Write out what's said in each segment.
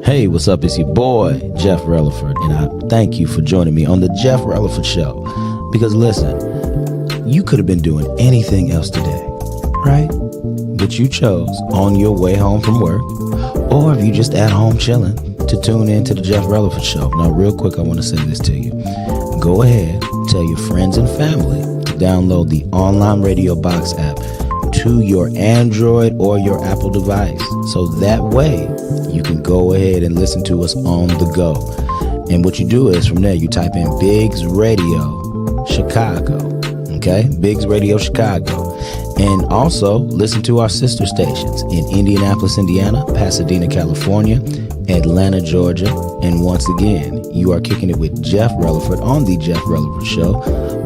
Hey, what's up? It's your boy, Jeff Releford, and I thank you for joining me on the Jeff Releford Show. Because listen, you could have been doing anything else today, right? But you chose on your way home from work, or if you just at home chilling, to tune in to the Jeff Releford Show. Now, real quick, I want to say this to you. Go ahead, tell your friends and family to download the online radio box app to your Android or your Apple device. So that way you can go ahead and listen to us on the go. And what you do is from there, you type in Biggs Radio Chicago. Okay? Biggs Radio Chicago. And also listen to our sister stations in Indianapolis, Indiana, Pasadena, California, Atlanta, Georgia. And once again, you are kicking it with Jeff Releford on the Jeff Releford Show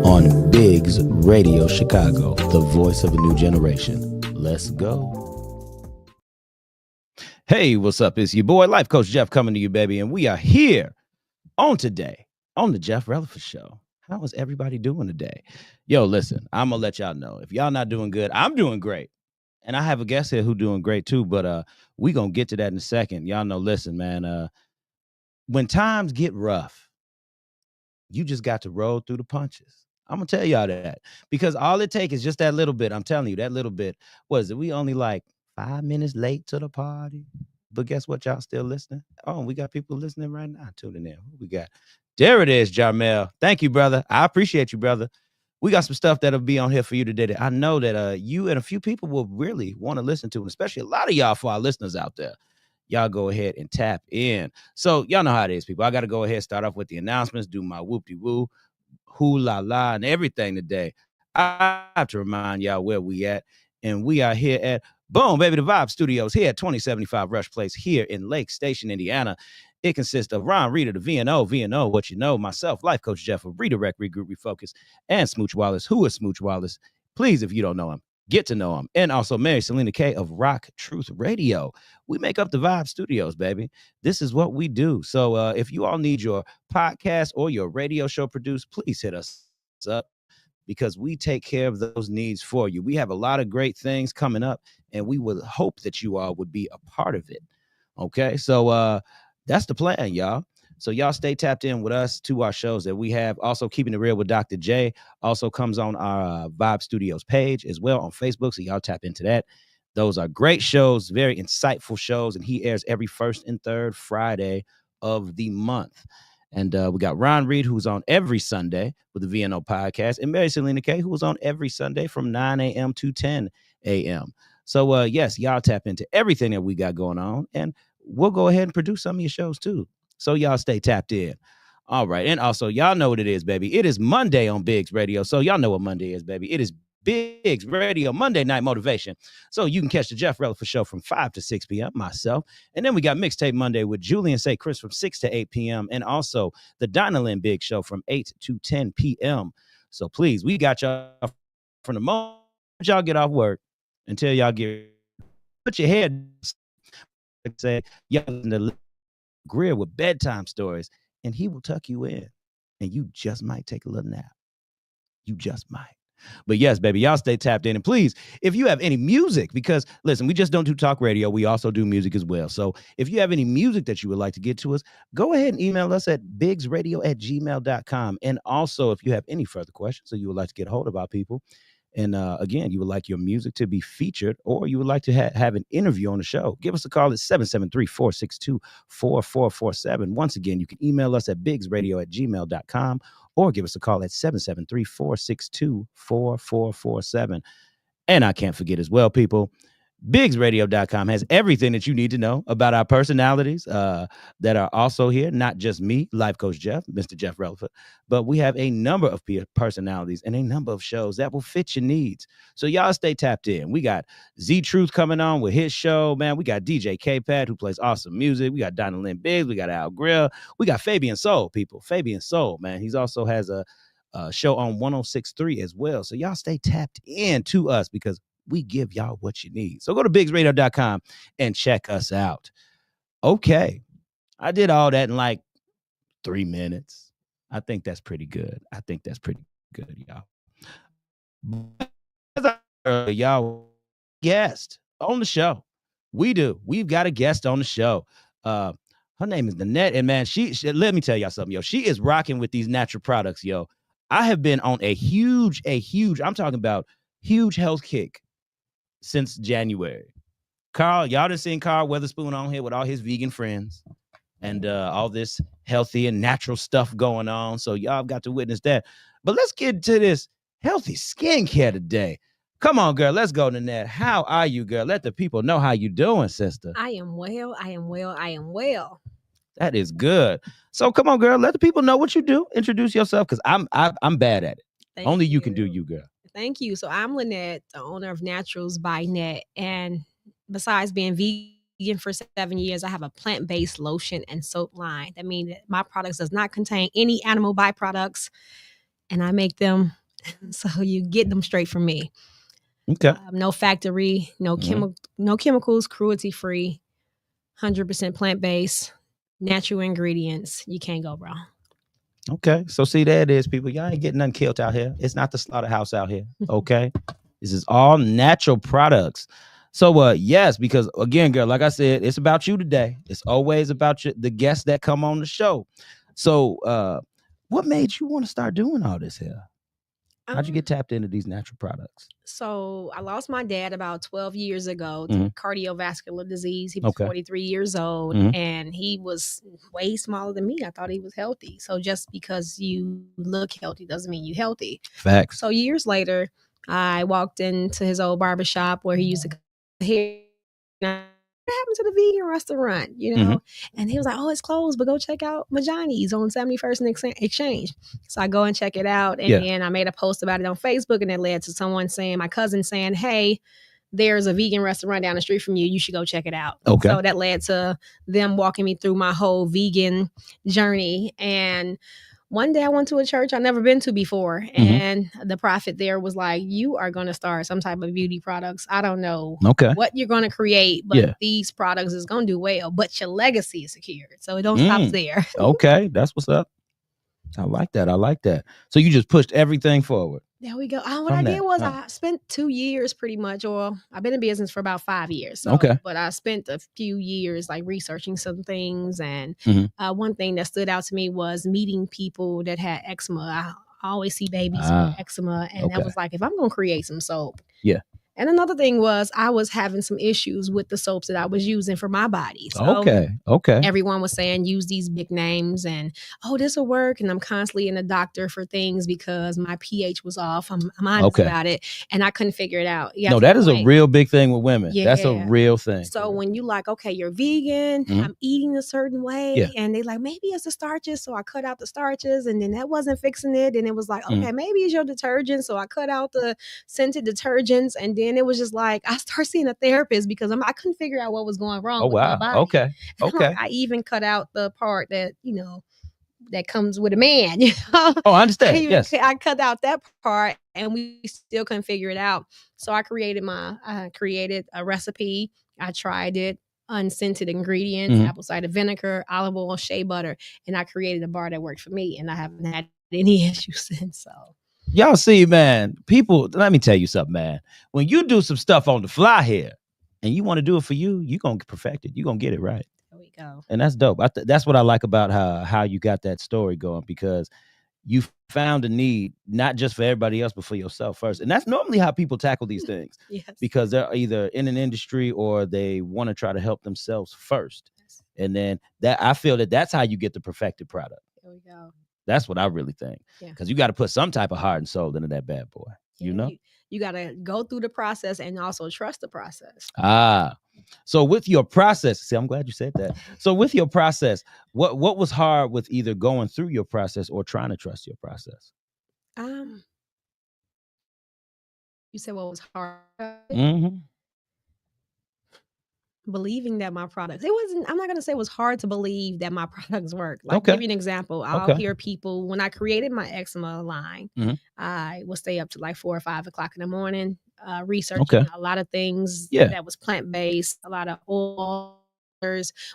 on Biggs Radio Chicago, the voice of a new generation. Let's go. Hey, what's up? It's your boy, Life Coach Jeff, coming to you, baby. And we are here on today on the Jeff Releford Show. How is everybody doing today? Yo, listen, I'm going to let y'all know. If y'all not doing good, I'm doing great. And I have a guest here who doing great too, but we going to get to that in a second. Y'all know, listen, man, when times get rough, you just got to roll through the punches. I'm going to tell y'all that because all it takes is just that little bit. I'm telling you, that little bit. What is it? We only like 5 minutes late to the party. But guess what? Y'all still listening? Oh, we got people listening right now, tuning in. Who we got? There it is, Jarmel. Thank you, brother. I appreciate you, brother. We got some stuff that'll be on here for you today that I know that you and a few people will really want to listen to, and especially a lot of y'all for our listeners out there. Y'all go ahead and tap in. So y'all know how it is, people. I got to go ahead and start off with the announcements, do my whoop-de-woo, hoo-la-la, and everything today. I have to remind y'all where we at, and we are here at Boom, baby, the Vibe Studios here at 2075 Rush Place here in Lake Station, Indiana. It consists of Ron Reader, the VNO, what you know, myself, Life Coach Jeff of Redirect, Regroup, Refocus, and Smooch Wallace. Who is Smooch Wallace? Please, if you don't know him, get to know him. And also Mary Selena K of Rock Truth Radio. We make up the Vibe Studios, baby. This is what we do. So if you all need your podcast or your radio show produced, please hit us up, because we take care of those needs for you. We have a lot of great things coming up, and we would hope that you all would be a part of it. Okay, so that's the plan, y'all. So y'all stay tapped in with us to our shows that we have. Also, Keeping It Real with Dr. J also comes on our Vibe Studios page as well on Facebook, so y'all tap into that. Those are great shows, very insightful shows, and he airs every first and third Friday of the month. And we got Ron Reed, who's on every Sunday with the VNO podcast, and Mary Selena K, who was on every Sunday from 9 a.m. to 10 a.m. So, yes, y'all tap into everything that we got going on, and we'll go ahead and produce some of your shows, too. So y'all stay tapped in. All right. And also, y'all know what it is, baby. It is Monday on Biggs Radio. So y'all know what Monday is, baby. It is Biggs Radio Monday Night Motivation. So you can catch the Jeff Releford Show from 5 to 6 p.m., myself. And then we got Mixtape Monday with Julian St. Chris from 6 to 8 p.m. And also the Dynalyn Big Show from 8 to 10 p.m. So please, we got y'all from the moment y'all get off work until y'all put your head, say, y'all in the grill with bedtime stories, and he will tuck you in, and you just might take a little nap. You just might. But yes, baby, y'all stay tapped in. And please, if you have any music, because listen, we just don't do talk radio, we also do music as well. So if you have any music that you would like to get to us, go ahead and email us at biggsradio@gmail.com. And also, if you have any further questions or you would like to get a hold of our people, and again, you would like your music to be featured, or you would like to have an interview on the show, give us a call at 773-462-4447. Once again, you can email us at biggsradio@gmail.com, or give us a call at 773-462-4447. And I can't forget as well, people, BiggsRadio.com has everything that you need to know about our personalities that are also here. Not just me, Life Coach Jeff, Mr. Jeff Releford, but we have a number of personalities and a number of shows that will fit your needs. So y'all stay tapped in. We got Z-Truth coming on with his show, man. We got DJ K-Pad, who plays awesome music. We got Dynalyn Biggs. We got Al Grill. We got Fabian Soul, people. Fabian Soul, man. He's also has a show on 106.3 as well. So y'all stay tapped in to us, because we give y'all what you need. So go to biggsradio.com and check us out. Okay. I did all that in like 3 minutes. I think that's pretty good. Y'all. Y'all guest on the show. We've got a guest on the show. Her Her name is Nette, and man, she let me tell y'all something, yo. She is rocking with these natural products, yo. I have been on a huge, I'm talking about huge health kick since January. Carl, y'all done seen Carl Weatherspoon on here with all his vegan friends and all this healthy and natural stuff going on. So y'all got to witness that. But let's get to this healthy skincare today. Come on, girl. Let's go, Nette. How are you, girl? Let the people know how you doing, sister. I am well. I am well. I am well. That is good. So come on, girl. Let the people know what you do. Introduce yourself, because I'm bad at it. Only you can do you, girl. Thank you. So I'm Lynette, the owner of Naturals by Nette. And besides being vegan for 7 years, I have a plant-based lotion and soap line. That means that my products does not contain any animal byproducts, and I make them so you get them straight from me. Okay. No factory, no chemicals, cruelty-free, 100% plant-based, natural ingredients. You can't go wrong. Okay. So see, there it is, people. Y'all ain't getting nothing killed out here. It's not the slaughterhouse out here. Okay. This is all natural products. So yes, because again, girl, like I said, it's about you today. It's always about the guests that come on the show. So what made you want to start doing all this here? How'd you get tapped into these natural products? So I lost my dad about 12 years ago to cardiovascular disease. He was 43 years old, and he was way smaller than me. I thought he was healthy. So just because you look healthy doesn't mean you're healthy. Facts. So years later, I walked into his old barbershop where he used to cut hair. What happened to the vegan restaurant, you know? And he was like, oh, it's closed, but go check out Majani's on 71st and Exchange. So I go and check it out. And then I made a post about it on Facebook, and it led to someone saying, my cousin saying, hey, there's a vegan restaurant down the street from you. You should go check it out. Okay. So that led to them walking me through my whole vegan journey. And one day I went to a church I've never been to before, and the prophet there was like, you are going to start some type of beauty products. I don't know what you're going to create, but these products is going to do well, but your legacy is secured. So it don't stop there. Okay. That's what's up. I like that. I like that. So you just pushed everything forward. There we go. What I did was I spent 2 years pretty much, or I've been in business for about 5 years. So, but I spent a few years like researching some things. And one thing that stood out to me was meeting people that had eczema. I always see babies with eczema. And that was like, if I'm going to create some soap. Yeah. And another thing was I was having some issues with the soaps that I was using for my body. So everyone was saying, use these big names and, oh, this will work. And I'm constantly in the doctor for things because my pH was off. I'm honest about it. And I couldn't figure it out. No, that is a real big thing with women. Yeah. That's a real thing. So when you like, okay, you're vegan, I'm eating a certain way. And they like, maybe it's the starches. So I cut out the starches, and then that wasn't fixing it. And it was like, okay, maybe it's your detergent. So I cut out the scented detergents. And then it was just like, I started seeing a therapist because I couldn't figure out what was going wrong with my body. Okay. I even cut out the part that, that comes with a man. Oh, I understand. I cut out that part, and we still couldn't figure it out. So I created a recipe. I tried it, unscented ingredients, apple cider vinegar, olive oil, shea butter, and I created a bar that worked for me, and I haven't had any issues since. So. Y'all see, man, people, let me tell you something, man. When you do some stuff on the fly here and you want to do it for you, you're going to perfect it. You're going to get it right. There we go. And that's dope. That's what I like about how you got that story going, because you found a need, not just for everybody else, but for yourself first. And that's normally how people tackle these things. Because they're either in an industry or they want to try to help themselves first. And then I feel that's how you get the perfected product. There we go. That's what I really think. Because you got to put some type of heart and soul into that bad boy. You got to go through the process and also trust the process. So with your process, see, I'm glad you said that. So with your process, what was hard with either going through your process or trying to trust your process? You said what was hard? Believing that my products, I'm not going to say it was hard to believe that my products work. Like, give you an example. I'll hear people, when I created my eczema line, I would stay up to like 4 or 5 o'clock in the morning, researching a lot of things that was plant-based, a lot of oils,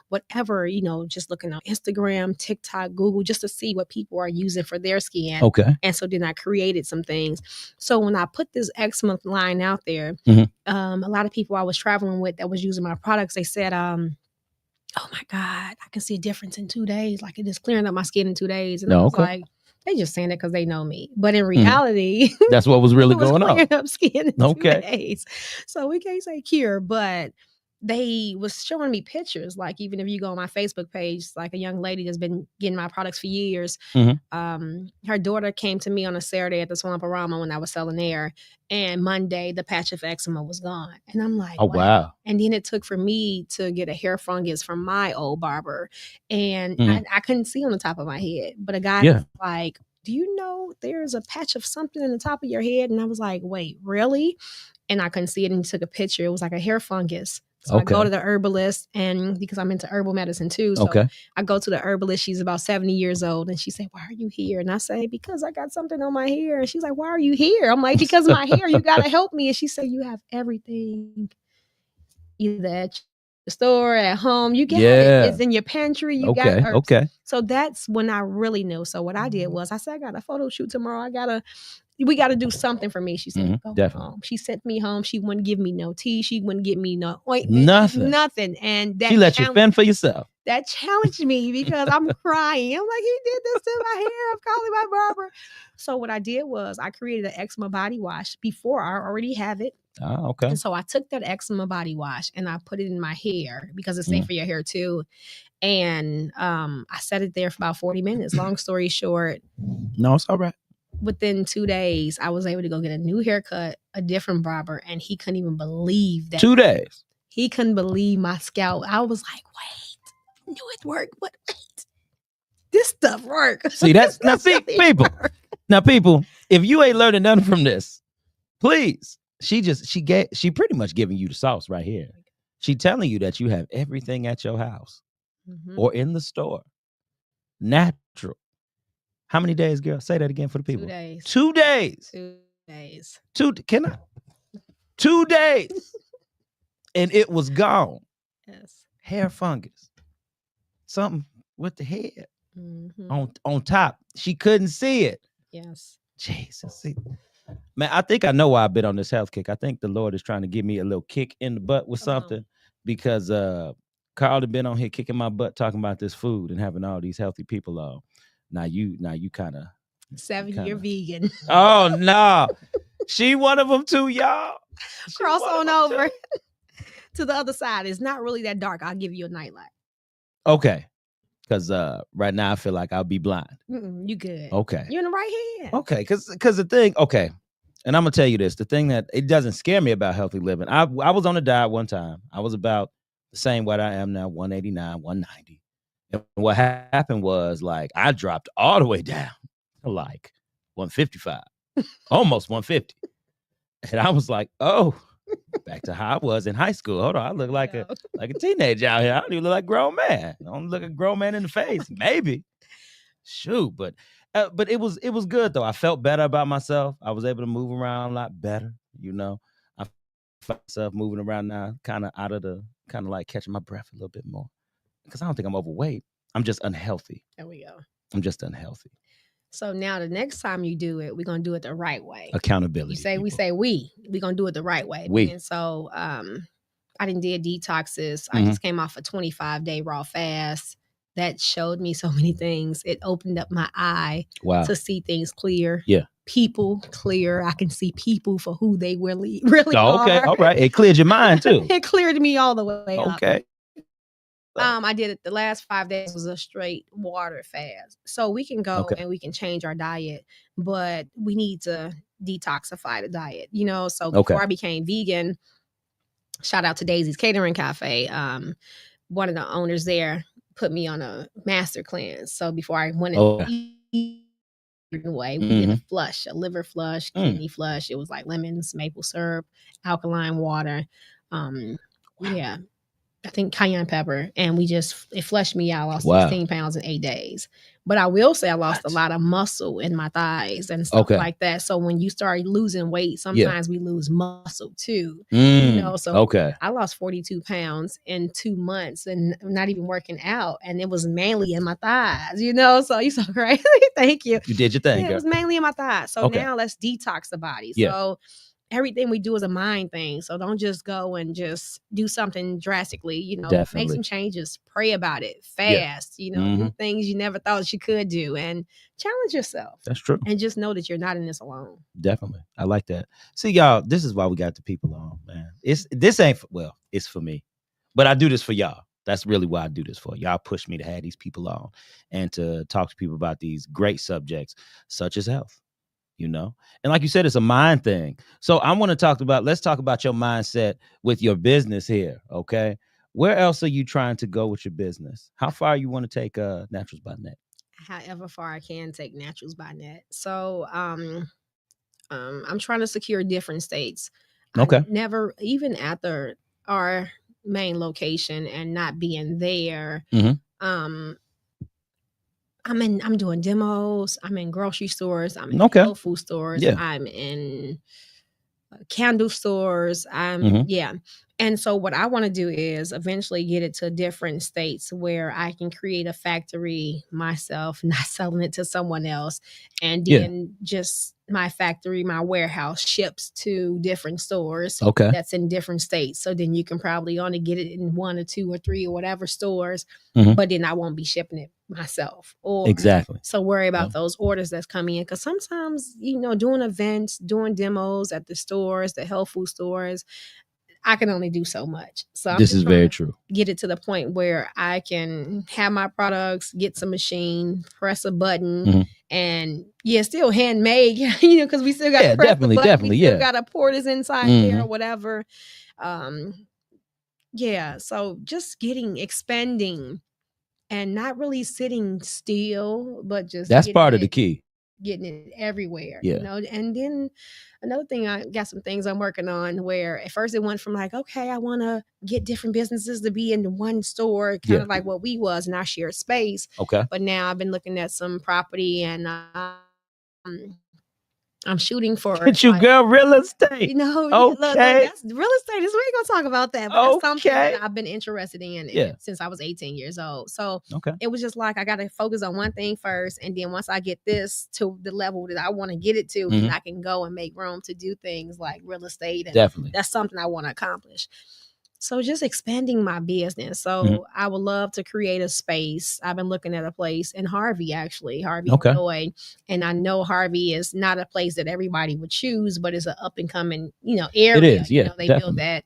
whatever, just looking on Instagram, TikTok, Google, just to see what people are using for their skin. And so then I created some things. So when I put this eczema line out there, a lot of people I was traveling with that was using my products, they said, oh my God, I can see a difference in 2 days. Like, it is clearing up my skin in 2 days. And I was like, they just saying it because they know me. But in reality, that's what was really going on. Clearing up skin in 2 days. So we can't say cure, but they was showing me pictures. Like, even if you go on my Facebook page, like a young lady that's been getting my products for years. Her daughter came to me on a Saturday at the Swamporama when I was selling there. And Monday, the patch of eczema was gone. And I'm like, wow. And then it took for me to get a hair fungus from my old barber. And I couldn't see on the top of my head. But a guy was like, do you know there's a patch of something in the top of your head? And I was like, wait, really? And I couldn't see it. And he took a picture. It was like a hair fungus. So I go to the herbalist, and because I'm into herbal medicine too. So I go to the herbalist. She's about 70 years old. And she said, why are you here? And I say, because I got something on my hair. And she's like, why are you here? I'm like, because of my hair, you got to help me. And she said, you have everything. Either at the store, at home, you got it. It's in your pantry. You got herbs. So that's when I really knew. So what I did was I said, I got a photo shoot tomorrow. We got to do something for me. She said, go home. She sent me home. She wouldn't give me no tea. She wouldn't give me no ointment. Nothing. And that she let you fend for yourself. That challenged me because I'm crying. I'm like, he did this to my hair. I'm calling my barber. So what I did was I created an eczema body wash before I already have it. Oh, okay. And so I took that eczema body wash and I put it in my hair because it's safe for your hair too. And I set it there for about 40 minutes. Long story short. No, it's all right. Within 2 days, I was able to go get a new haircut, a different barber, and he couldn't even believe that. 2 days. He couldn't believe my scalp. I was like, wait, I knew it worked. What? Wait, this stuff works. See, people. Now, people, if you ain't learning nothing from this, please. She pretty much giving you the sauce right here. She telling you that you have everything at your house or in the store. Natural. How many days, girl? Say that again for the people. 2 days. 2 days. 2 days. 2 days. And it was gone. Yes. Hair fungus. Something with the head. On top. She couldn't see it. Yes. Jesus. See. Man, I think I know why I've been on this health kick. I think the Lord is trying to give me a little kick in the butt with something because Carl had been on here kicking my butt talking about this food and having all these healthy people on. Now you kind of 7-year vegan. Oh no, she one of them too, y'all. Cross on over to the other side. It's not really that dark. I'll give you a nightlight. Okay, because right now I feel like I'll be blind. You good? Okay, you're in the right hand. Okay, because the thing. Okay, and I'm gonna tell you this: the thing that it doesn't scare me about healthy living. I was on a diet one time. I was about the same weight I am now, 189, 190. And what happened was, like, I dropped all the way down to like 155, almost 150. And I was like, oh, back to how I was in high school. Hold on, I look like a teenager out here. I don't even look like a grown man. I don't look a grown man in the face. Maybe. Shoot, but it was good though. I felt better about myself. I was able to move around a lot better, you know. I find myself moving around now, kind of like catching my breath a little bit more. Because I don't think I'm overweight. I'm just unhealthy. There we go. I'm just unhealthy. So now the next time you do it, we're going to do it the right way. Accountability. We're going to do it the right way. And so I didn't did detoxes. I just came off a 25-day raw fast. That showed me so many things. It opened up my eye to see things clear. Yeah. People clear. I can see people for who they really are. Okay. All right. It cleared your mind too. It cleared me all the way up. Okay. I did it. The last 5 days was a straight water fast. So we can go and we can change our diet, but we need to detoxify the diet, you know? So before I became vegan, shout out to Daisy's Catering Cafe. One of the owners there put me on a master cleanse. So before I went away, we did a liver flush, kidney flush. It was like lemons, maple syrup, alkaline water. I think cayenne pepper, and it flushed me out. I lost 16 pounds in 8 days. But I will say I lost a lot of muscle in my thighs and stuff like that. So when you start losing weight, sometimes we lose muscle too. You know, so I lost 42 pounds in 2 months and not even working out. And it was mainly in my thighs, you know, so you're so crazy. Thank you. You did your thing, girl. It was mainly in my thighs. So now let's detox the body. So everything we do is a mind thing. So don't just go and just do something drastically, make Definitely. some changes, pray about it, fast, do things you never thought you could do, and challenge yourself. That's true. And just know that you're not in this alone. Definitely. I like that. See, y'all, this is why we got the people on, man. It's for me, but I do this for y'all. That's really why I do this for. Y'all push me to have these people on and to talk to people about these great subjects such as health. And like you said, it's a mind thing. So let's talk about your mindset with your business here. Okay. Where else are you trying to go with your business? How far you want to take Naturals by Nette? However far I can take Naturals by Nette. So I'm trying to secure different states. Okay. I never, even after our main location and not being there, I'm doing demos. I'm in grocery stores. I'm in health food stores. Yeah. I'm in candle stores. And so what I want to do is eventually get it to different states where I can create a factory myself, not selling it to someone else. And then just my factory, my warehouse ships to different stores that's in different states. So then you can probably only get it in 1 or 2 or 3 or whatever stores, but then I won't be shipping it myself. Exactly. So worry about those orders that's coming in. Because sometimes, doing events, doing demos at the stores, the health food stores, I can only do so much. So this is very true. Get it to the point where I can have my products, get some machine, press a button, and still handmade, because we still got to press the button. We still got to pour this inside there or whatever. So just expanding and not really sitting still, but just that's part of the key. Getting it everywhere, and then another thing, I got some things I'm working on where at first it went from like, okay, I want to get different businesses to be in one store, kind of like what we was in our shared space. Okay. But now I've been looking at some property and I'm shooting for it. You girl, real estate. Okay. Look, that's real estate. We ain't gonna talk about that, but that's something that I've been interested in since I was 18 years old. So it was just like I gotta focus on one thing first, and then once I get this to the level that I want to get it to, then I can go and make room to do things like real estate. And definitely, that's something I want to accomplish. So just expanding my business. So I would love to create a space. I've been looking at a place in Harvey, Illinois. And I know Harvey is not a place that everybody would choose, but it's an up and coming, area. It is, yeah. They definitely. built that.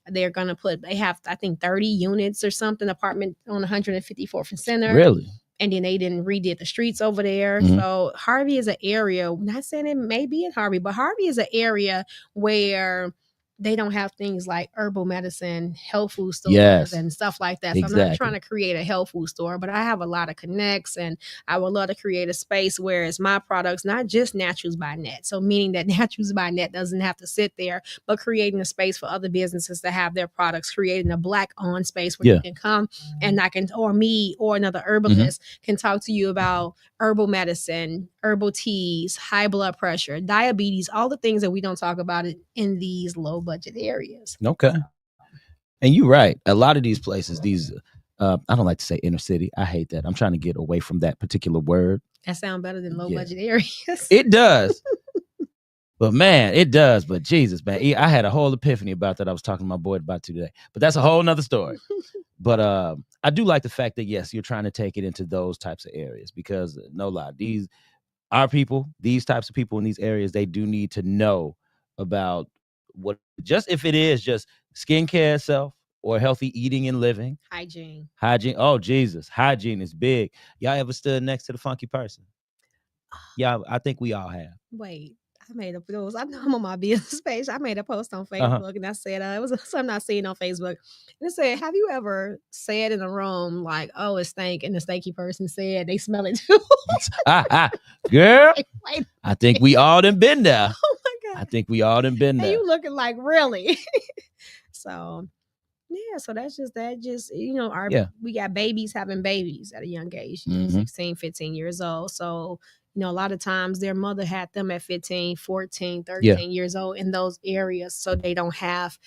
They're going to they have, I think, 30 units or something, apartment on 154th and Center. Really? And then they didn't redid the streets over there. So Harvey is an area, not saying it may be in Harvey, but Harvey is an area where they don't have things like herbal medicine, health food stores, and stuff like that. So I'm not trying to create a health food store, but I have a lot of connects, and I would love to create a space where it's my products, not just Naturals by Nette. So meaning that Naturals by Nette doesn't have to sit there, but creating a space for other businesses to have their products, creating a Black-owned space where you can come and I can, or me or another herbalist can talk to you about herbal medicine, herbal teas, high blood pressure, diabetes, all the things that we don't talk about in these low budget areas. Okay. And you're right. A lot of these places, I don't like to say inner city. I hate that. I'm trying to get away from that particular word. That sounds better than low budget areas. It does. But man, it does. But Jesus, man, I had a whole epiphany about that. I was talking to my boy about today. But that's a whole nother story. But I do like the fact that, yes, you're trying to take it into those types of areas because, no lie, these types of people in these areas, they do need to know about what, just if it is just skincare itself or healthy eating and living. Hygiene. Oh, Jesus. Hygiene is big. Y'all ever stood next to the funky person? Yeah, I think we all have. Wait. I made up those. I know I'm on my business page. I made a post on Facebook and I said, it was something I seen on Facebook. And it said, have you ever said in a room like, oh, it stank, and the stanky person said they smell it too? Girl, I think we all done been there. Oh my God. I think we all done been there. And you looking like, really? So yeah, so that's just that. Just we got babies having babies at a young age, 16, 15 years old. So a lot of times their mother had them at 15, 14, 13 years old in those areas. So they don't have,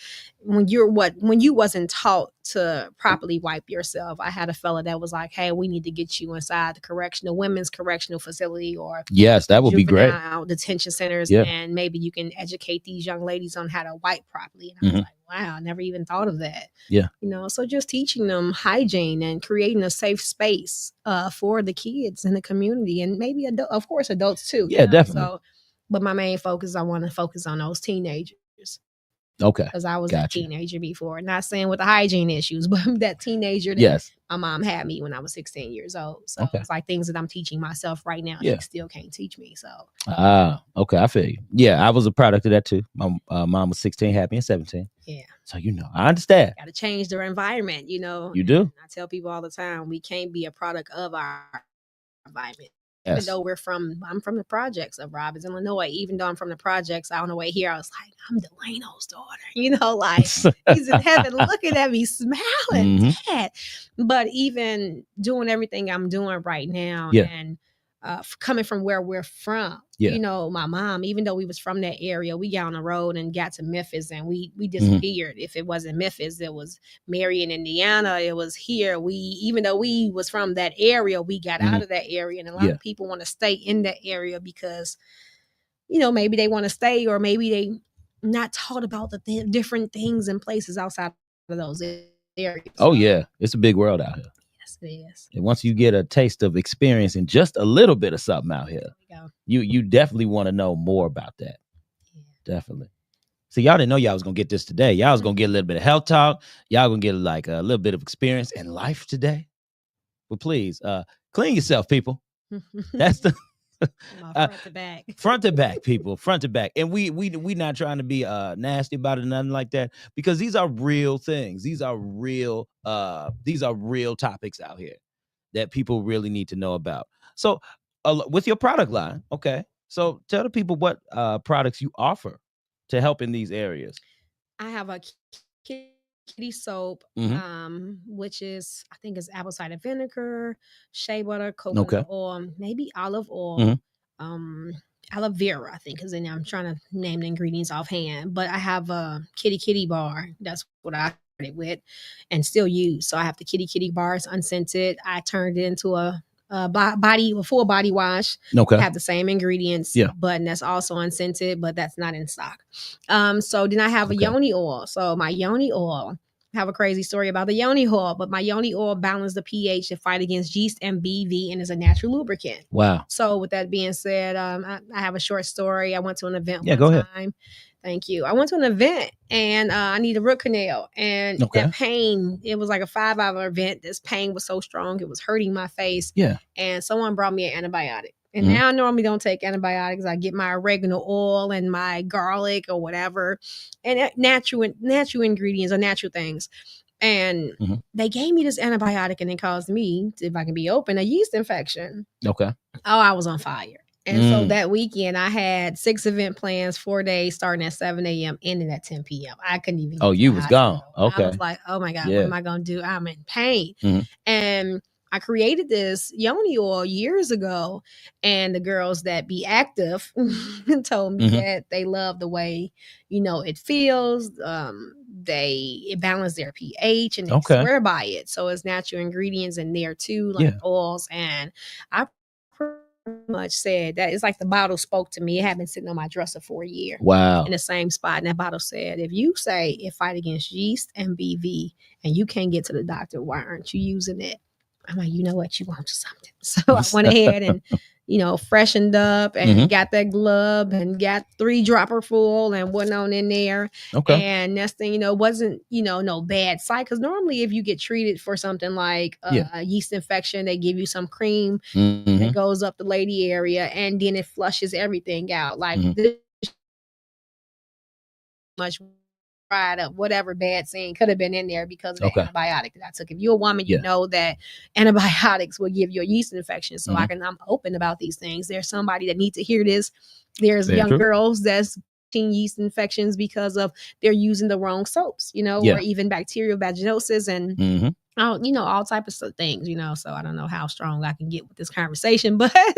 when you wasn't taught to properly wipe yourself. I had a fella that was like, hey, we need to get you inside the women's correctional facility, or yes, that would be great. Detention centers, and maybe you can educate these young ladies on how to wipe properly. And I was like, wow, I never even thought of that. Yeah. So just teaching them hygiene and creating a safe space for the kids in the community, and maybe of course adults too. Yeah, definitely. So, but my main focus, I want to focus on those teenagers. Okay. Because I was a teenager before. Not saying with the hygiene issues, but that teenager that my mom had me when I was 16 years old. So it's like things that I'm teaching myself right now. She still can't teach me. So okay, I feel you. Yeah, I was a product of that too. My mom was 16, had me at 17. Yeah. So I understand. Got to change their environment, You do. And I tell people all the time, we can't be a product of our environment. Even though I'm from the projects of Robbins, Illinois. Even though I'm from the projects, on the way here, I was like, I'm Delano's daughter. Like he's in heaven looking at me, smiling, Dad. But even doing everything I'm doing right now, and coming from where we're from, my mom, even though we was from that area, we got on the road and got to Memphis, and we disappeared. If it wasn't Memphis, it was Marion, Indiana. It was here. Even though we was from that area, we got out of that area, and a lot of people want to stay in that area because, maybe they want to stay, or maybe they not taught about the different things and places outside of those areas. Oh yeah, it's a big world out here. It is. And once you get a taste of experiencing just a little bit of something out here, you definitely want to know more about that. Yeah. Definitely. So y'all didn't know y'all was gonna get this today. Y'all was gonna get a little bit of health talk. Y'all gonna get like a little bit of experience in life today. But please, clean yourself, people. That's the front to back. Front to back, people. Front to back. And we not trying to be nasty about it, nothing like that, because these are real things. These are real topics out here that people really need to know about. So with your product line, okay. So tell the people what products you offer to help in these areas. I have a kitty soap, which is, I think it's apple cider vinegar, shea butter, coconut oil, maybe olive oil, aloe vera, I think is in there. I'm trying to name the ingredients offhand, but I have a kitty bar. That's what I started with and still use. So I have the kitty bars unscented. I turned it into a full body wash. Have the same ingredients, but that's also unscented, but that's not in stock. So then I have a yoni oil. So my yoni oil, I have a crazy story about the yoni oil, but my yoni oil balances the pH to fight against yeast and BV, and is a natural lubricant. Wow. So with that being said, I have a short story. I went to an event one time. Ahead. Thank you. I went to an event and I need a root canal, and that pain, it was like a 5-hour event. This pain was so strong. It was hurting my face. Yeah. And someone brought me an antibiotic. And now I normally don't take antibiotics. I get my oregano oil and my garlic or whatever, and natural ingredients or natural things. And they gave me this antibiotic, and it caused me, if I can be open, a yeast infection. Okay. Oh, I was on fire. And so that weekend I had 6 event plans, 4 days, starting at 7 a.m., ending at 10 p.m. I couldn't even. Oh, you was gone. Okay. I was like, oh my God, what am I going to do? I'm in pain. And I created this yoni oil years ago, and the girls that be active told me that they love the way, it feels. It balanced their pH, and they swear by it. So it's natural ingredients in there too, like oils. And I much said that it's like the bottle spoke to me. It had been sitting on my dresser for a year. Wow. In the same spot. And that bottle said, if you say it fight against yeast and BV and you can't get to the doctor, why aren't you using it? I'm like, you know what? You want something. So I went ahead and, freshened up and got that glove and got 3 dropper full and went on in there. Okay. And next thing wasn't, no bad sight. Because normally if you get treated for something like a yeast infection, they give you some cream that goes up the lady area, and then it flushes everything out. Like this much fried up, whatever bad thing could have been in there because of the antibiotic that I took. If you're a woman, you know that antibiotics will give you a yeast infection. So I'm open about these things. There's somebody that needs to hear this. There's young girls that's getting yeast infections because of they're using the wrong soaps, or even bacterial vaginosis. And all types of things, so I don't know how strong I can get with this conversation, but I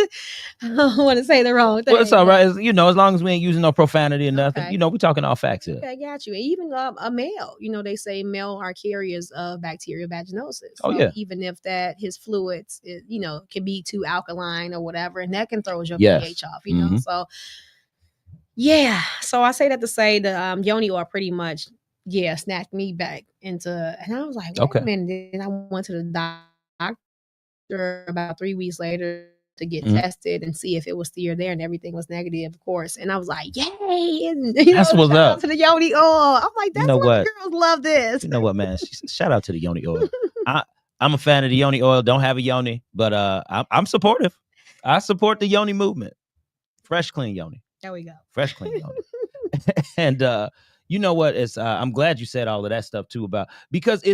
don't want to say the wrong thing. Well, it's all right. As long as we ain't using no profanity or nothing, Okay. we're talking all facts here. Okay, got you. And even a male, they say male are carriers of bacterial vaginosis. Oh, so yeah. Even if his fluids, can be too alkaline or whatever, and that can throw your pH off, So, yeah. So I say that to say the yoni oil pretty much, snapped me back into, and I was like, wait a minute. Then I went to the doctor about 3 weeks later to get tested and see if it was still there, and everything was negative, of course. And I was like, yay! And that's what's shout up out to the yoni oil. I'm like, that's what girls love this. You know what, man? Shout out to the yoni oil. I'm a fan of the yoni oil. Don't have a yoni, but I'm supportive. I support the yoni movement. Fresh, clean yoni. There we go. Fresh, clean yoni. And you know what? It's I'm glad you said all of that stuff too because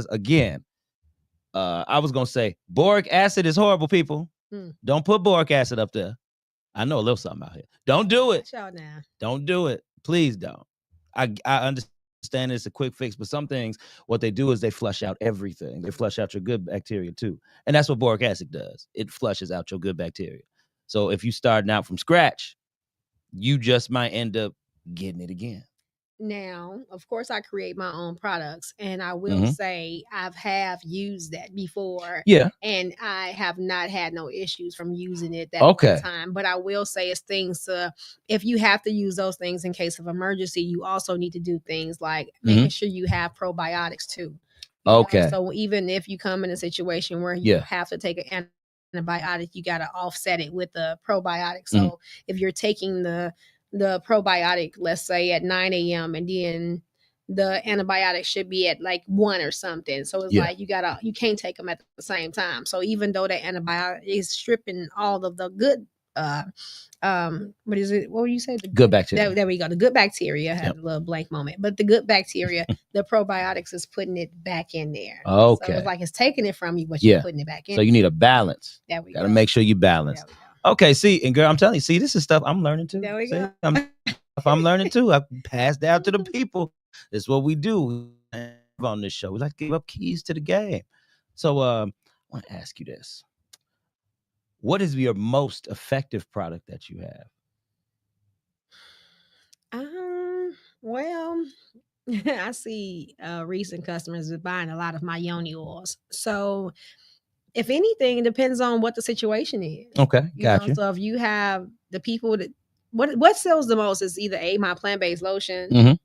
again, I was gonna say boric acid is horrible, people. Don't put boric acid up there. I know a little something out here. Don't do it. Now. Don't do it. Please don't. I understand it's a quick fix, but some things, what they do is they flush out everything. They flush out your good bacteria too. And that's what boric acid does. It flushes out your good bacteria. So if you starting out from scratch, you just might end up getting it again. Now, of course, I create my own products, and I will say have used that before. Yeah. And I have not had no issues from using it that time. But I will say it's things if you have to use those things in case of emergency, you also need to do things like making sure you have probiotics too. So even if you come in a situation where you have to take an antibiotic, you got to offset it with a probiotic. So if you're taking the probiotic, let's say at 9 a.m. and then the antibiotic should be at like 1 or something. So it's like you can't take them at the same time. So even though the antibiotic is stripping all of the good what is it? What would you say? The good bacteria. There we go. The good bacteria had a little blank moment, but the good bacteria, the probiotics is putting it back in there. So it's like it's taking it from you, but you're putting it back in. So you need a balance. There we go. Gotta make sure you balance. Okay, see, and girl, I'm telling you, this is stuff I'm learning too. There we go. I'm learning too. I passed down to the people. That's what we do on this show. We like to give up keys to the game. So I want to ask you this. What is your most effective product that you have? Well, I see recent customers are buying a lot of my yoni oils. So if anything, it depends on what the situation is. Okay, gotcha. So if you have the people that what sells the most is either my plant-based lotion,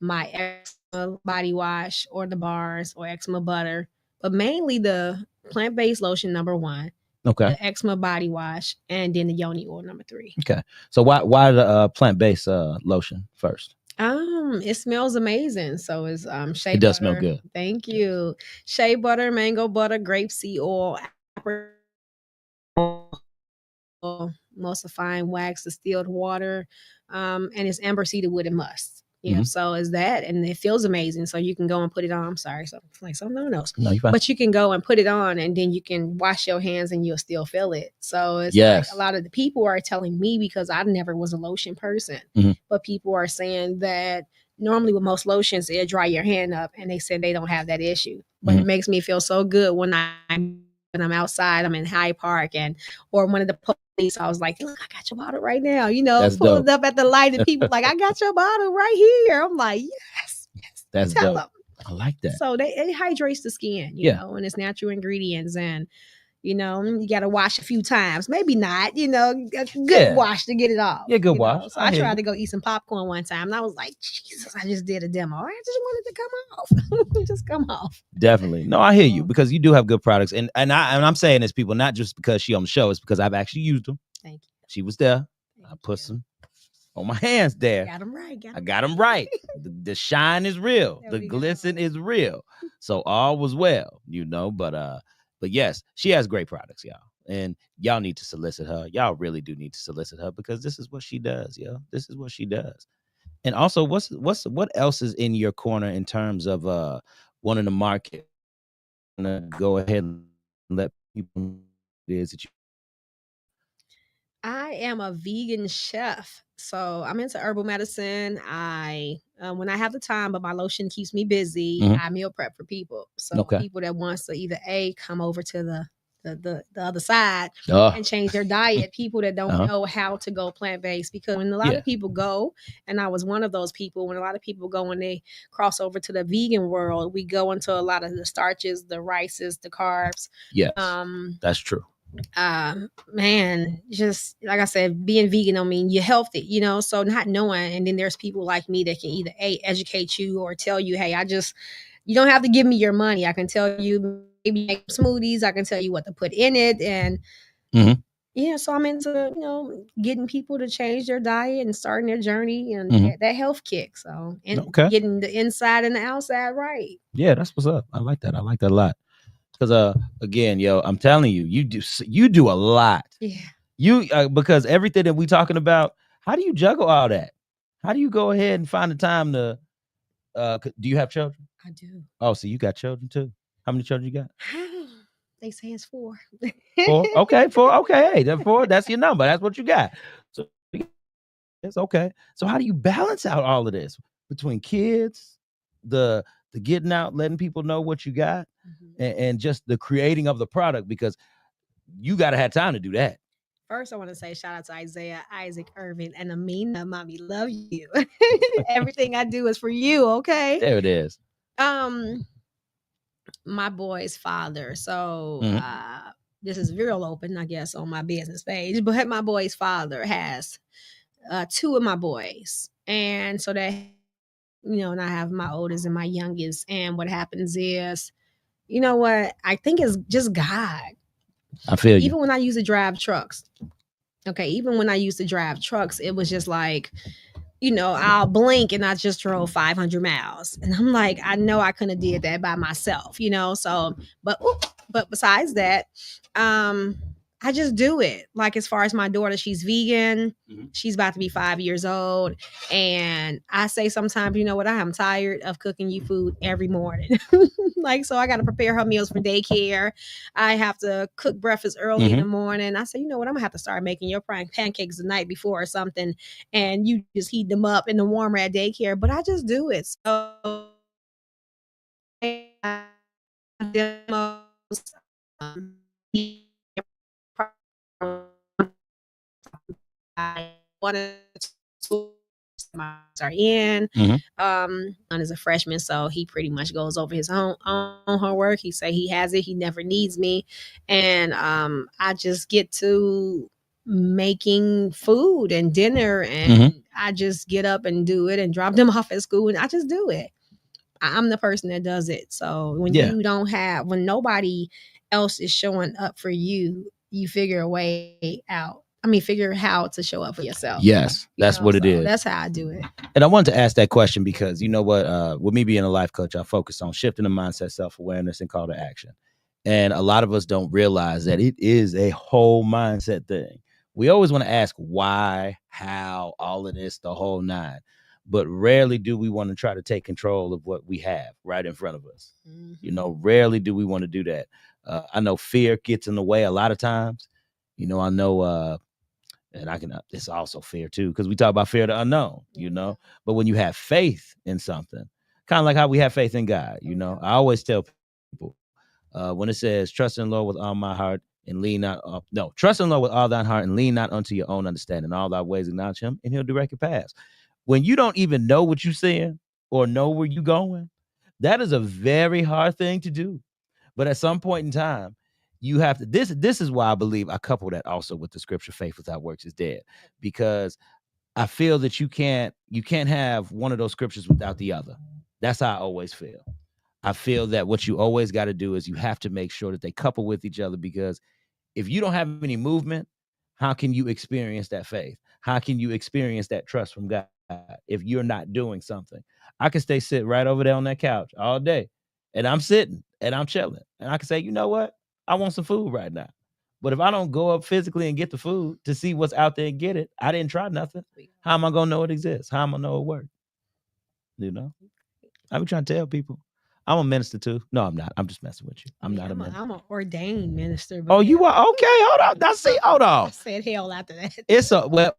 my eczema body wash, or the bars or eczema butter, but mainly the plant-based lotion number 1. Okay. The eczema body wash, and then the yoni oil number 3. Okay. So why the plant-based lotion first? It smells amazing. So it's shea butter. It does smell good. Thank you. Shea butter, mango butter, grapeseed oil, emulsifying wax, distilled water, and it's amber seeded wood and musk. So is that, and it feels amazing. So you can go and put it on. I'm sorry, so like something else. No, you're fine. But you can go and put it on, and then you can wash your hands, and you'll still feel it. So it's like a lot of the people are telling me, because I never was a lotion person, but people are saying that normally with most lotions, it'll dry your hand up, and they said they don't have that issue. But it makes me feel so good when I'm outside, I'm in Hyde Park, or one of the police, I was like, look, I got your bottle right now, pulling up at the light, and people like, I got your bottle right here. I'm like, yes, that's tell dope. them. I like that. So it hydrates the skin, you know, and it's natural ingredients, and you got to wash a few times, maybe not, a good wash to get it off. Yeah, good wash. So I tried to go eat some popcorn one time, and I was like, Jesus, I just did a demo. I just wanted to come off. Just come off. Definitely. No, I hear you, because you do have good products. And I'm saying this, people, not just because she on the show, it's because I've actually used them. Thank you. She was there. I put some on my hands there. Got them right. I got them right. The shine is real. The glisten is real. So all was well, but yes, she has great products, y'all. And y'all need to solicit her. Y'all really do need to solicit her, because this is what she does, yo. This is what she does. And also, what else is in your corner in terms of wanting to market? Go ahead and let people know what it is that you. I am a vegan chef. So I'm into herbal medicine. When I have the time, but my lotion keeps me busy, I meal prep for people. So people that wants to either come over to the other side and change their diet. People that don't know how to go plant-based, because when a lot of people go, and I was one of those people, when a lot of people go, when they cross over to the vegan world, we go into a lot of the starches, the rices, the carbs. Yes, that's true. Man, just like I said, being vegan don't mean you're healthy, you know, so not knowing. And then there's people like me that can either educate you or tell you, hey, you don't have to give me your money. I can tell you, maybe make smoothies. I can tell you what to put in it. And yeah, so I'm into, getting people to change their diet and starting their journey and that health kick. So, and getting the inside and the outside right. Yeah, that's what's up. I like that. I like that a lot. Because again, yo, I'm telling you, you do a lot. Yeah. Because everything that we talking about, how do you juggle all that? How do you go ahead and find the time to do you have children? I do. Oh, so you got children too? How many children you got? They say it's 4. 4? Okay, 4. Okay, hey, that's 4. That's your number. That's what you got. So it's okay. So how do you balance out all of this between kids, the getting out, letting people know what you got, and just the creating of the product? Because you got to have time to do that. First, I want to say shout out to Isaiah, Isaac, Irvin, and Amina. Mommy, love you. Everything I do is for you, okay? There it is. My boy's father. So this is real open, I guess, on my business page. But my boy's father has 2 of my boys. And so that, and I have my oldest and my youngest. And what happens is, you know what? I think it's just God. I feel you. Even when I used to drive trucks. Okay, even when I used to drive trucks, it was just like, I'll blink and I just drove 500 miles. And I'm like, I know I couldn't have did that by myself, So, but besides that, I just do it. Like, as far as my daughter, she's vegan. She's about to be 5 years old. And I say sometimes, you know what? I am tired of cooking you food every morning. So I got to prepare her meals for daycare. I have to cook breakfast early in the morning. I say, you know what? I'm going to have to start making your pancakes the night before or something. And you just heat them up in the warmer at daycare. But I just do it. So I wanted to are in. One is a freshman, so he pretty much goes over his own homework. He say he has it. He never needs me, and I just get to making food and dinner, and I just get up and do it and drop them off at school, and I just do it. I'm the person that does it. So when when nobody else is showing up for you, you figure a way out. Figure how to show up for yourself. Yes, that's what it is. That's how I do it. And I wanted to ask that question because you know what? With me being a life coach, I focus on shifting the mindset, self-awareness, and call to action. And a lot of us don't realize that it is a whole mindset thing. We always want to ask why, how, all of this, the whole 9. But rarely do we want to try to take control of what we have right in front of us. Rarely do we want to do that. I know fear gets in the way a lot of times. I know... and it's also fear too, because we talk about fear of the unknown, but when you have faith in something, kind of like how we have faith in God, I always tell people when it says trust in the Lord with all my heart and lean not trust in the Lord with all thine heart and lean not unto your own understanding. All thy ways acknowledge him and he'll direct your paths. When you don't even know what you're saying or know where you're going, that is a very hard thing to do. But at some point in time, you have to, this is why I believe I couple that also with the scripture, faith without works is dead, because I feel that you can't have one of those scriptures without the other. That's how I always feel. I feel that what you always got to do is you have to make sure that they couple with each other, because if you don't have any movement, how can you experience that faith? How can you experience that trust from God if you're not doing something? I can sit right over there on that couch all day, and I'm sitting and I'm chilling, and I can say, you know what? I want some food right now. But if I don't go up physically and get the food to see what's out there and get it, I didn't try nothing. How am I going to know it exists? How am I going to know it works? I've been trying to tell people. I'm a minister too. No, I'm not. I'm just messing with you. I'm not a minister. I'm an ordained minister. Oh, you are? Okay, hold on. Hold on. I said hell after that. It's a, well,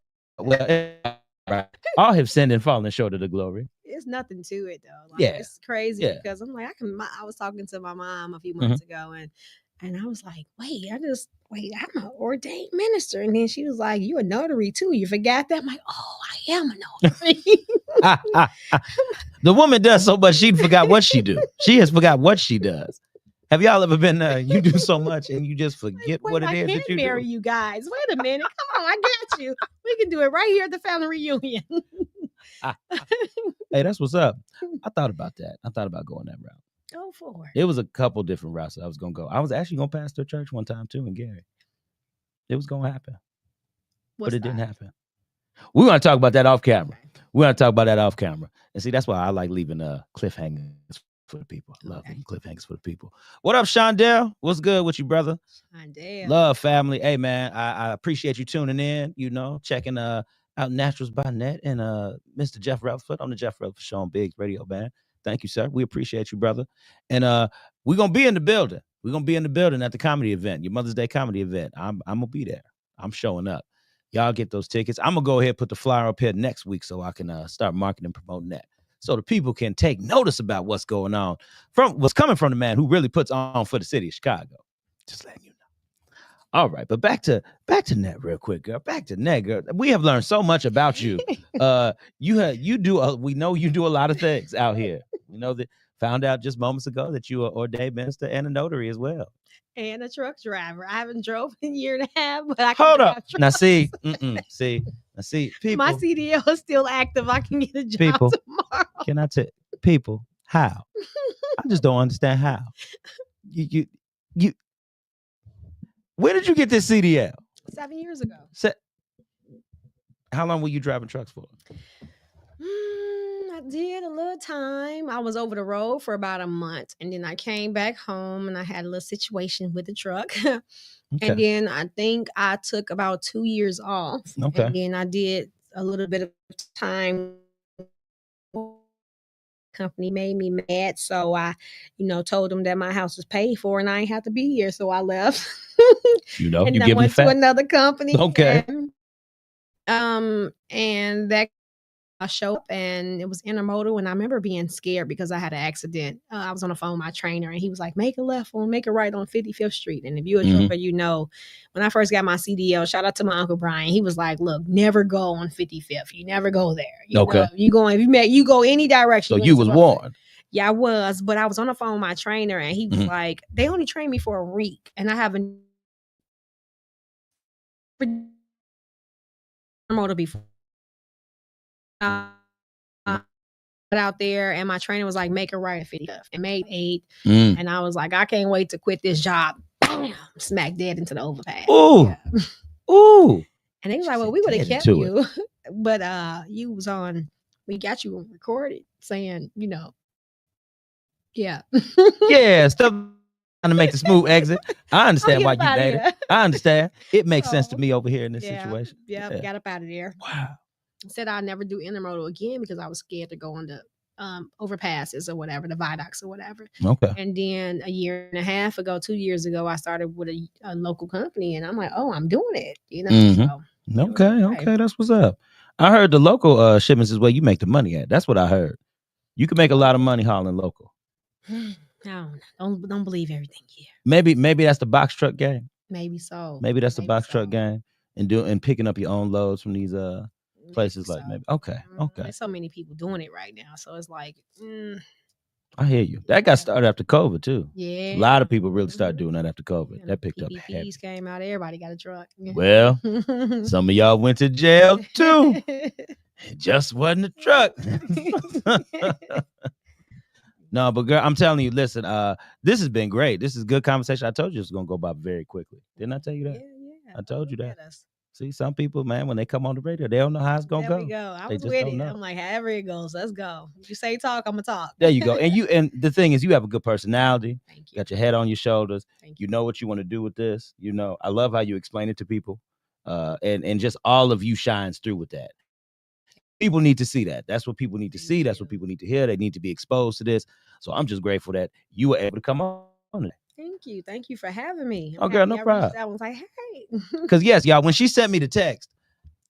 right. All have sinned and fallen short of the glory. It's nothing to it though. Like, it's crazy because I'm like, I was talking to my mom a few months ago, and I was like, wait, I'm an ordained minister. And then she was like, you a notary too. You forgot that? I'm like, oh, I am a notary. The woman does so much, she forgot what she do. She has forgot what she does. Have y'all ever been you do so much and you just forget what it is that you do? I can't marry you guys. Wait a minute. Come on, I got you. We can do it right here at the family reunion. Hey, that's what's up. I thought about that. I thought about going that route. Go for it. It was a couple different routes that I was going to go. I was actually going to pastor a church one time too in Gary. It was going to happen. But it didn't happen. We're going to talk about that off camera. We're going to talk about that off camera. And see, that's why I like leaving cliffhangers for the people. Love cliffhangers for the people. What up, Shondell? What's good with you, brother? Shondell. Love, family. Hey, man, I appreciate you tuning in, checking out Naturals by Nette and Mr. Jeff Releford on the Jeff Releford Show on Biggs Radio Band. Thank you, sir. We appreciate you, brother. And we're going to be in the building. We're going to be in the building at the comedy event, your Mother's Day comedy event. I'm going to be there. I'm showing up. Y'all get those tickets. I'm going to go ahead and put the flyer up here next week so I can start marketing and promoting that. So the people can take notice about what's going on from what's coming from the man who really puts on for the city of Chicago. Just letting you know. All right, but back to Nette real quick, girl. Back to Nette, girl. We have learned so much about you. We know you do a lot of things out here. We know that found out just moments ago that you are ordained minister and a notary as well. And a truck driver. I haven't drove in a year and a half, but I can hold drive up. Now see, people. My CDL is still active. I can get a job people, tomorrow. Can I tell people how? I just don't understand how. You. When did you get this CDL? 7 years ago. How long were you driving trucks for? I did a little time. I was over the road for about a month, and then I came back home, and I had a little situation with the truck. Okay. And then I think I took about 2 years off. Okay. And then I did a little bit of time. Company made me mad, so I, told them that my house was paid for and I ain't have to be here, so I left. And you I went to another company. Okay. And that I showed up, and it was intermodal, and I remember being scared because I had an accident. I was on the phone with my trainer, and he was like, make a right on 55th Street. And if you're a trucker, when I first got my CDL, shout out to my Uncle Brian, he was like, look, never go on 55th. You never go there. You go any direction. So you was warned. Yeah, I was, but I was on the phone with my trainer, and he was like, they only trained me for a week, and I haven't intermodal before. Out there, and my trainer was like, make a right at 55th, and made 8. And I was like, I can't wait to quit this job. Bam! Smack dead into the overpass. Ooh. Yeah. Ooh. And they was like, well, we would have kept you. But you was on, we got you recorded saying, yeah. Yeah, stuff trying to make the smooth exit. I understand why you made it. I understand. It makes sense to me over here in this situation. Yeah, got up out of there. Wow. Said I'd never do intermodal again because I was scared to go on the overpasses or whatever, the viaducts or whatever. Okay. And then 2 years ago, I started with a local company, and I'm like, oh, I'm doing it. So, okay, that's what's up. I heard the local shipments is where you make the money at. That's what I heard. You can make a lot of money hauling local. Don't believe everything here. Maybe that's the box truck game. Maybe so. Maybe that's the box truck game and picking up your own loads from these places like maybe. Okay. There's so many people doing it right now, so it's like I hear you. That got started after COVID too. Yeah, a lot of people really started doing that after COVID. That picked up heavy. Came out, everybody got a truck. Well, some of y'all went to jail too. It just wasn't a truck. No, but girl, I'm telling you, listen, this has been great. This is good conversation. I told you it's gonna go by very quickly. Didn't I tell you that? Yeah. I told you that. See, some people, man, when they come on the radio, they don't know how it's gonna go. There we go. I was with it. I'm like, however it goes, let's go. If you say talk, I'm gonna talk. There you go. And the thing is, you have a good personality. Thank you. Got your head on your shoulders. Thank you know what you want to do with this. I love how you explain it to people. And just all of you shines through with that. People need to see that. That's what people need to see. That's what people need to hear. They need to be exposed to this. So I'm just grateful that you were able to come on today. Thank you for having me. Oh, girl, no problem. I was like, hey. Because yes, y'all, when she sent me the text,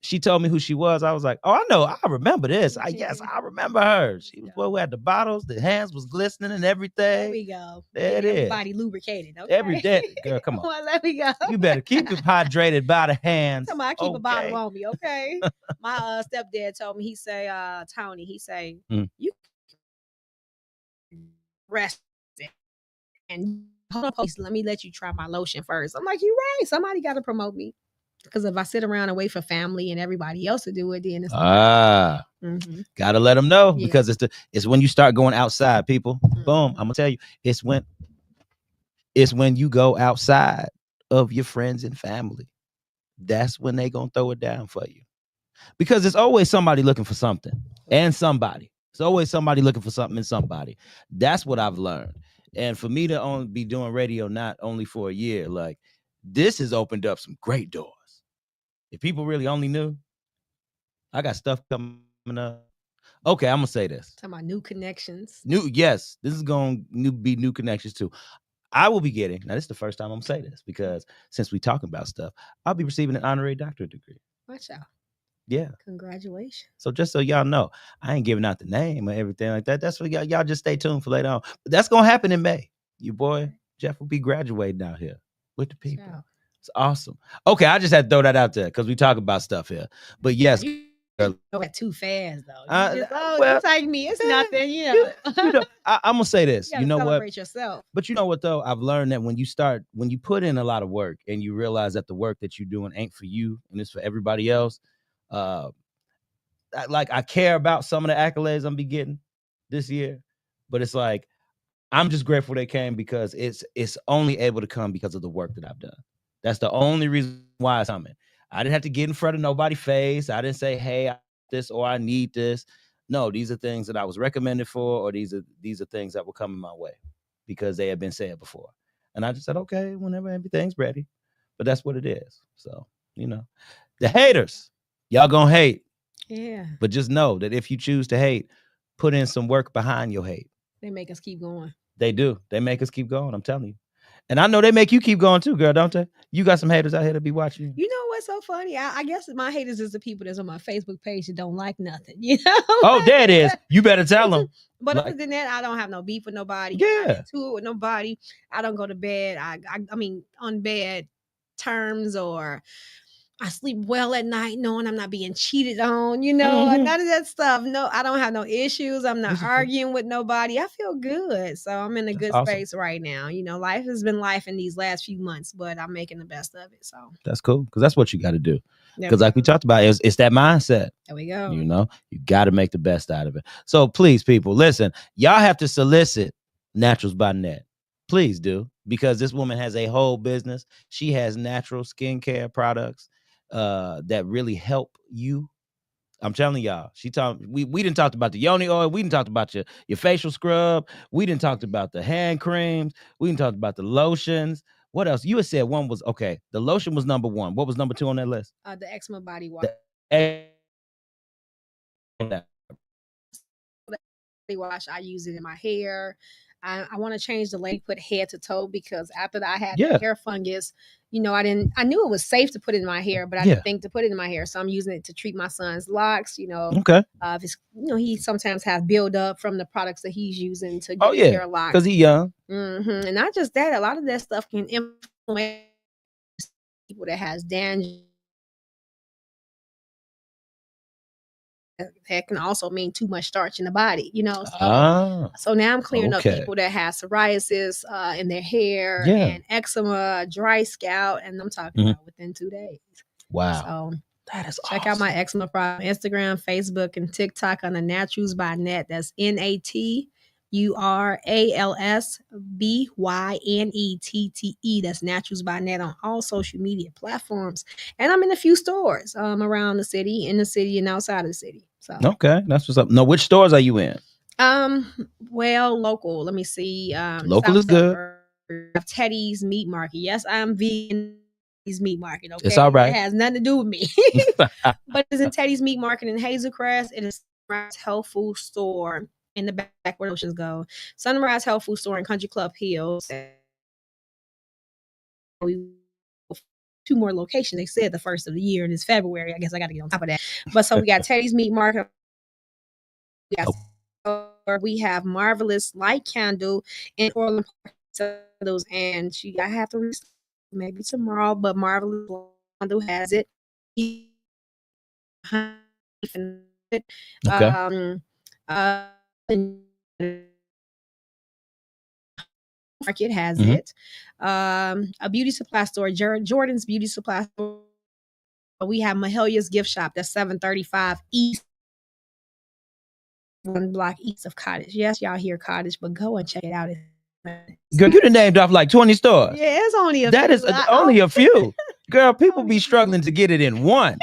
she told me who she was. I was like, oh, I know. I remember this. Yes, I remember her. She was who had the bottles. The hands was glistening and everything. There we go. There it is. Everybody lubricated. Okay? Every day. Girl, come on. Let me go. You better keep it hydrated by the hands. I keep a bottle on me, okay? My stepdad told me, he say, Tony, he say, you rest and hold on, please, let me let you try my lotion first. I'm like, you're right. Somebody got to promote me. Because if I sit around and wait for family and everybody else to do it, then it's gotta let them know because it's when you start going outside, people. Boom, I'm gonna tell you, it's when you go outside of your friends and family. That's when they gonna throw it down for you. Because there's always somebody looking for something and somebody. There's always somebody looking for something and somebody. That's what I've learned. And for me to only be doing radio not only for a year, like this has opened up some great doors. If people really only knew, I got stuff coming up. Okay, I'm gonna say this. Talking about new connections. Yes, this is gonna be new connections too. I will be getting, now this is the first time I'm gonna say this because since we talking about stuff, I'll be receiving an honorary doctorate degree. Watch out. Yeah. Congratulations. So just so y'all know, I ain't giving out the name or everything like that. That's what y'all just stay tuned for later on. But that's gonna happen in May. Your boy Jeff will be graduating out here with the people. Wow. It's awesome. Okay, I just had to throw that out there because we talk about stuff here. But yes, you go too fast though. You take me. It's nothing. I'm gonna say this. You know what? Yourself. But you know what though? I've learned that when you put in a lot of work and you realize that the work that you're doing ain't for you and it's for everybody else. I care about some of the accolades I'm be getting this year, but it's like I'm just grateful they came because it's only able to come because of the work that I've done. That's the only reason why it's coming. I didn't have to get in front of nobody's face. I didn't say, hey, I need this or I need this. No, these are things that I was recommended for, or these are things that were coming my way because they had been said before. And I just said, okay, whenever everything's ready. But that's what it is. So, the haters, y'all gonna hate. Yeah. But just know that if you choose to hate, put in some work behind your hate. They make us keep going. They do. They make us keep going. I'm telling you. And I know they make you keep going too, girl, don't they? You got some haters out here to be watching. You know what's so funny? I guess my haters is the people that's on my Facebook page that don't like nothing. Oh, there it is. You better tell them. But other than that, I don't have no beef with nobody. Yeah. I'm not into it with nobody. I don't go to bed. I mean, on bed terms or I sleep well at night knowing I'm not being cheated on, none of that stuff. No, I don't have no issues. I'm not arguing with nobody. I feel good. So I'm in a good space right now. Life has been life in these last few months, but I'm making the best of it. So that's cool because that's what you got to do. Because like we talked about, it's that mindset. There we go. You got to make the best out of it. So please, people, listen, y'all have to solicit Naturals by Nette. Please do, because this woman has a whole business. She has natural skincare products that really help you. I'm telling y'all, we didn't talk about the yoni oil. We didn't talk about your facial scrub. We didn't talk about the hand creams. We didn't talk about the lotions. What else? You had said one was okay. The lotion was number one. What was number two on that list? The eczema body wash. Wash. I use it in my hair. I want to change the lady put head to toe because after I had the hair fungus, I knew it was safe to put it in my hair, but I didn't think to put it in my hair. So I'm using it to treat my son's locks, Okay. He sometimes has build up from the products that he's using to get his hair locks. Because he's young. And not just that, a lot of that stuff can influence people that has dandruff. That can also mean too much starch in the body, So now I'm clearing up people that have psoriasis in their hair and eczema, dry scalp, and I'm talking about within 2 days. Wow. So that is check out my eczema problem, Instagram, Facebook, and TikTok on the Naturals by Nette. That's NATURALSBYNETTE. That's Naturals by Nette on all social media platforms. And I'm in a few stores around the city, in the city, and outside of the city. So okay, that's what's up. No, which stores are you in? Well, local. Let me see. Local is good. Teddy's Meat Market. Yes, I'm vegan. Meat Market. Okay, it's all right. It has nothing to do with me. But it's in Teddy's Meat Market in Hazelcrest. It is Sunrise Health Food Store in the back where the oceans go. Sunrise Health Food Store in Country Club Hills. We 2 more locations. They said the first of the year, and it's February. I guess I got to get on top of that. But so we got Teddy's Meat Market. We have Marvelous Light Candle in Orland Park. Those, and I have to maybe tomorrow, but Marvelous Candle has it. Okay. Market has it. A beauty supply store, Jordan's Beauty Supply Store. We have Mahelia's Gift Shop. That's 735 East, 1 block east of Cottage. Yes, y'all hear Cottage, but go and check it out. Girl, you done named off like 20 stores. Yeah, it's only a few. That is only a few. Girl, people be struggling to get it in one.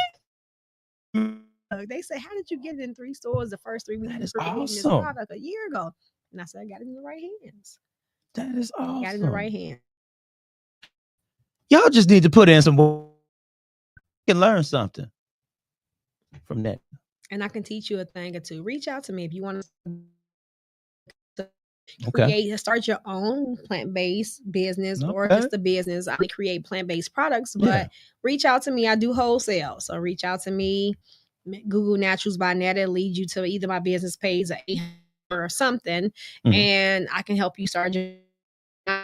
They say, how did you get it in 3 stores the first 3 weeks? That is awesome. This product a year ago. And I said, I got it in the right hands. That is awesome. Got it in the right hands. Y'all just need to put in some work and learn something from that. And I can teach you a thing or two. Reach out to me if you want to start your own plant-based business or just a business. I create plant-based products, but reach out to me. I do wholesale. So reach out to me. Google Naturals by Nette. It'll lead you to either my business page or something. And I can help you start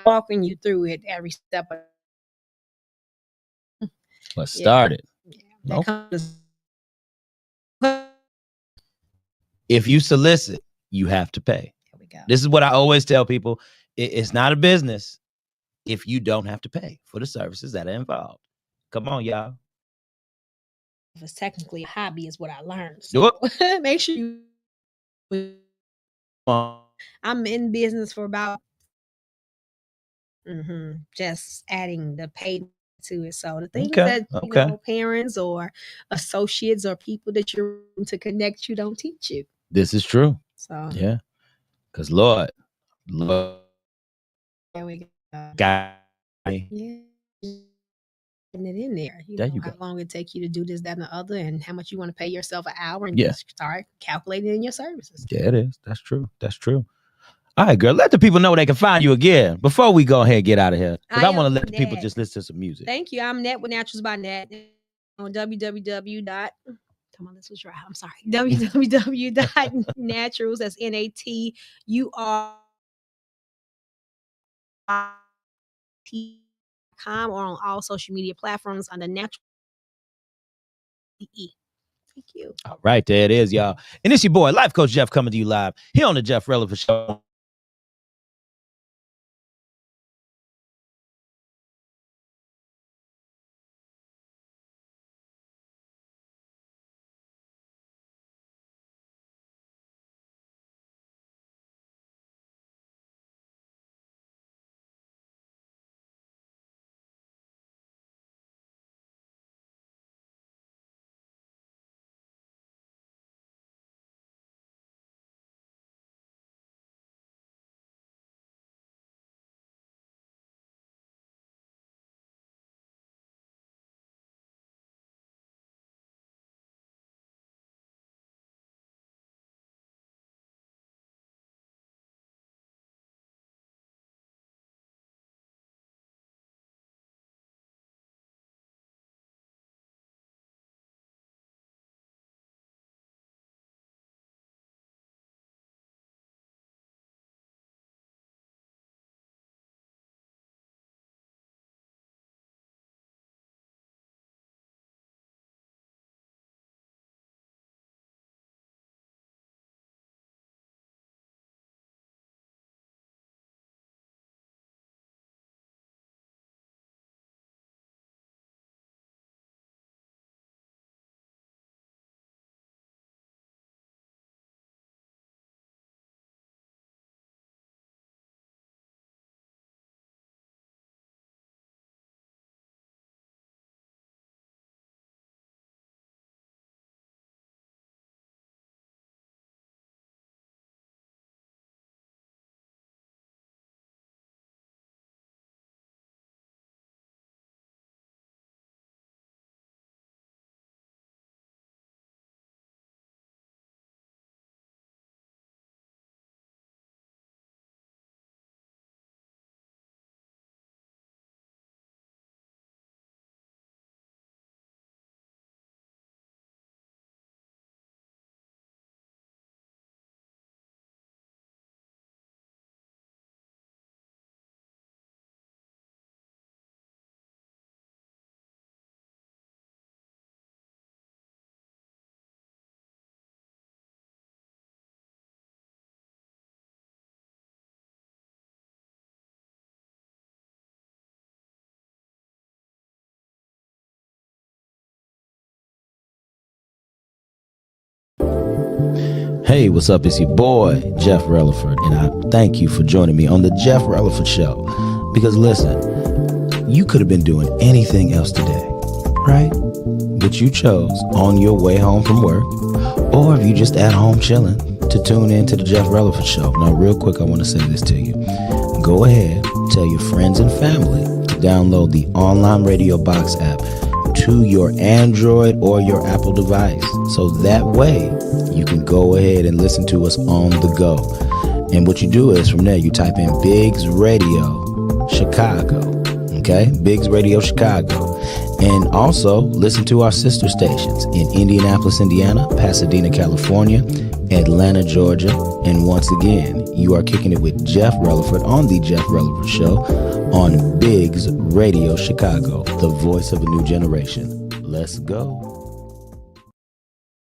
walking you through it every step. Let's start it. If you solicit, you have to pay. There we go. This is what I always tell people. It's not a business if you don't have to pay for the services that are involved. Come on, y'all. It's technically a hobby is what I learned. So make sure you I'm in business for about just adding the pay to it. So the things that parents or associates or people that you're to connect you don't teach you. This is true. So yeah. Because Lord. There we go. Got me. Getting it in there. You know how long it take you to do this, that, and the other, and how much you want to pay yourself an hour, and just start calculating in your services. Yeah, it is. That's true. That's true. All right, girl. Let the people know they can find you again before we go ahead and get out of here. Because I want to let the people just listen to some music. Thank you. I'm Nette with Naturals by Nette on www. Come on, this was right. I'm sorry. www.naturals. That's NATUR.com or on all social media platforms under Natural. Thank you. All right, there it is, y'all. And it's your boy, Life Coach Jeff, coming to you live here on the Jeff Releford Show. Hey, what's up? It's your boy, Jeff Releford, and I thank you for joining me on the Jeff Releford Show. Because listen, you could have been doing anything else today, right? But you chose on your way home from work, or if you just at home chilling, to tune in to the Jeff Releford Show. Now, real quick, I want to say this to you. Go ahead, tell your friends and family to download the online Radio Box app to your Android or your Apple device. So that way you can go ahead and listen to us on the go. And what you do is from there, you type in Biggs Radio Chicago. Okay? Biggs Radio Chicago. And also listen to our sister stations in Indianapolis, Indiana, Pasadena, California, Atlanta, Georgia. And once again, you are kicking it with Jeff Releford on the Jeff Releford Show on Biggs Radio Chicago, the voice of a new generation. Let's go.